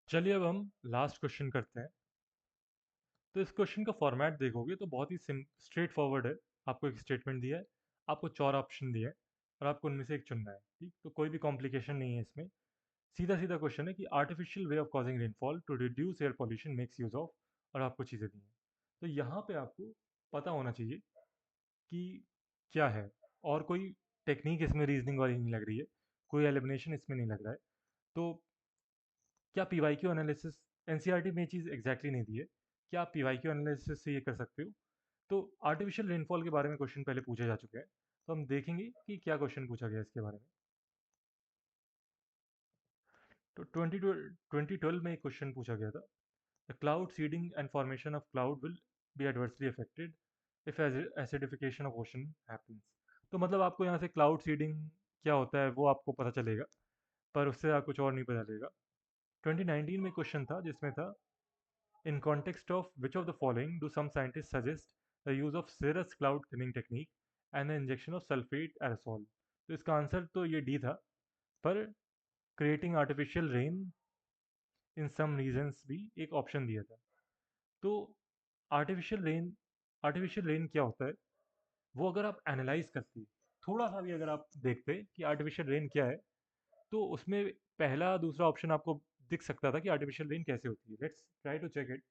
चलिए अब हम लास्ट क्वेश्चन करते हैं। तो इस क्वेश्चन का फॉर्मेट देखोगे तो बहुत ही स्ट्रेट फॉरवर्ड है। आपको एक स्टेटमेंट दिया है, आपको 4 ऑप्शन दिए हैं और आपको उनमें से एक चुनना है। ठीक, तो कोई भी कॉम्प्लिकेशन नहीं है इसमें। सीधा सीधा क्वेश्चन है कि artificial way of causing rainfall to reduce air pollution makes use of, और आपको चीज़ें दी हैं। तो यहाँ पे आपको पता होना चाहिए कि क्या है, और कोई टेक्निक इसमें रीजनिंग वाली नहीं लग रही है, कोई एलिमिनेशन इसमें नहीं लग रहा है। तो क्या पीवाईक्यू एनालिसिस, एनसीईआरटी में ये चीज़ एग्जैक्टली नहीं दी है, क्या आप पीवाईक्यू एनालिसिस से ये कर सकते हो? तो आर्टिफिशियल रेनफॉल के बारे में क्वेश्चन पहले पूछे जा चुके हैं, तो हम देखेंगे कि क्या क्वेश्चन पूछा गया इसके बारे में। तो 2012 में एक क्वेश्चन पूछा गया था, the cloud seeding and formation of cloud will be adversely affected if acidification of ocean happens. तो मतलब आपको यहाँ से क्लाउड सीडिंग क्या होता है वो आपको पता चलेगा, पर उससे आप कुछ और नहीं पता चलेगा। 2019 में क्वेश्चन था जिसमें था, in context of which of the following do some scientists suggest the use of cirrus cloud thinning technique and the injection of sulfate aerosol? तो इसका आंसर तो ये डी था, पर क्रिएटिंग आर्टिफिशियल रेन इन सम रीजन्स भी एक ऑप्शन दिया था। तो आर्टिफिशियल रेन आर्टिफिशियल रेन क्या होता है, वो अगर आप एनालाइज करते, थोड़ा सा भी अगर आप देखते कि आर्टिफिशियल रेन क्या है, तो उसमें पहला दूसरा ऑप्शन आपको दिख सकता था कि आर्टिफिशियल रेन कैसे होती है। Let's try to check it.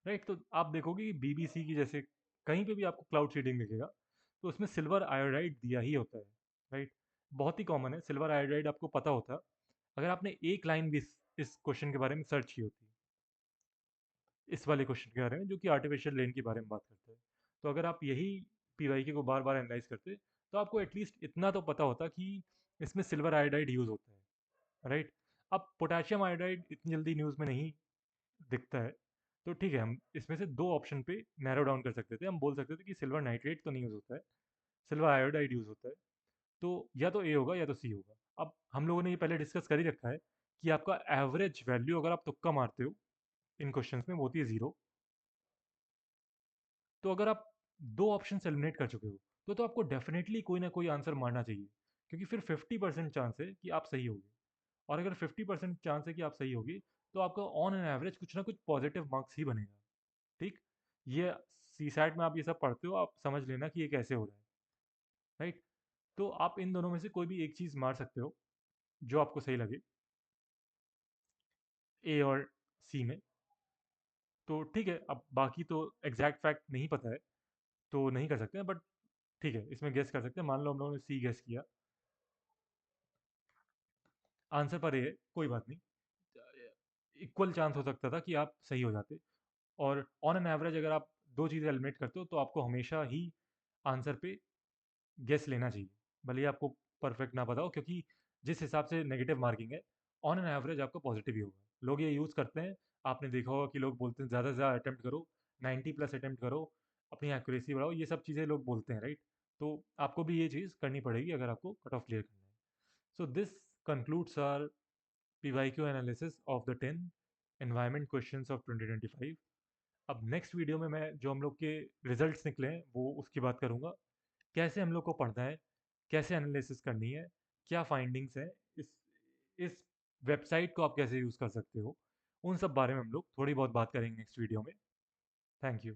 Right, तो आप देखोगे कि बीबीसी की जैसे कहीं पे भी आपको क्लाउड सीडिंग दिखेगा, तो उसमें सिल्वर आयोडाइड दिया ही होता है। राइट, बहुत ही कॉमन है, सिल्वर आयोडाइड आपको पता होता। अगर आपने एक लाइन भी इस क्वेश्चन के बारे में सर्च की होती, इस वाले क्वेश्चन के बारे में जो कि आर्टिफिशियल रेन के बारे में बात करते हैं, तो अगर आप यही पीवाईक्यू को बार बार एनालाइज करते, तो आपको एटलीस्ट इतना तो पता होता कि इसमें सिल्वर आयोडाइड यूज़ होता है। राइट, अब पोटेशियम आयोडाइड इतनी जल्दी न्यूज़ में नहीं दिखता है, तो ठीक है, हम इसमें से दो ऑप्शन पे नैरो डाउन कर सकते थे। हम बोल सकते थे कि सिल्वर नाइट्रेट तो नहीं यूज़ होता है, सिल्वर आयोडाइड यूज़ होता है। तो या तो ए होगा या तो सी होगा। अब हम लोगों ने ये पहले डिस्कस कर ही रखा है कि आपका एवरेज वैल्यू अगर आप तुक्का मारते हो इन क्वेश्चंस में, वो होती है 0। तो अगर आप दो ऑप्शन एलिमिनेट कर चुके हो, तो आपको डेफिनेटली कोई ना कोई आंसर मारना चाहिए, क्योंकि फिर 50% चांस है कि आप सही होगे। और अगर 50% चांस है कि आप सही होगी, तो आपका ऑन एन एवरेज कुछ ना कुछ पॉजिटिव मार्क्स ही बनेगा। ठीक, ये सी सैट में आप ये सब पढ़ते हो, आप समझ लेना कि ये कैसे हो रहा है। राइट, तो आप इन दोनों में से कोई भी एक चीज़ मार सकते हो जो आपको सही लगे, ए और सी में। तो ठीक है, अब बाकी तो एग्जैक्ट फैक्ट नहीं पता है, तो नहीं कर सकते हैं, बट ठीक है, इसमें गेस कर सकते हैं। मान लो हम लोगों ने सी गेस किया, आंसर पर ए है, कोई बात नहीं, इक्वल चांस हो सकता था कि आप सही हो जाते। और ऑन एन एवरेज अगर आप दो चीज़ें एलिमिनेट करते हो, तो आपको हमेशा ही आंसर पे गेस लेना चाहिए, भले ही आपको परफेक्ट ना पता हो, क्योंकि जिस हिसाब से नेगेटिव मार्किंग है, ऑन एन एवरेज आपका पॉजिटिव ही होगा। लोग ये यूज़ करते हैं, आपने देखा होगा कि लोग बोलते हैं ज़्यादा से ज़्यादा अटैम्प्ट करो, 90+ अटैम्प्ट करो, अपनी एक्यूरेसी बढ़ाओ, ये सब चीज़ें लोग बोलते हैं। राइट, तो आपको भी ये चीज़ करनी पड़ेगी अगर आपको कट ऑफ क्लियर करना है। So this concludes our PYQ analysis of the 10 environment questions of 2025। अब नेक्स्ट वीडियो में मैं जो हम लोग के रिजल्ट्स निकले हैं वो उसकी बात करूँगा, कैसे हम लोग को पढ़ना है, कैसे एनालिसिस करनी है, क्या फाइंडिंग्स हैं, इस वेबसाइट को आप कैसे यूज़ कर सकते हो, उन सब बारे में हम लोग थोड़ी बहुत बात करेंगे नेक्स्ट वीडियो में। Thank you.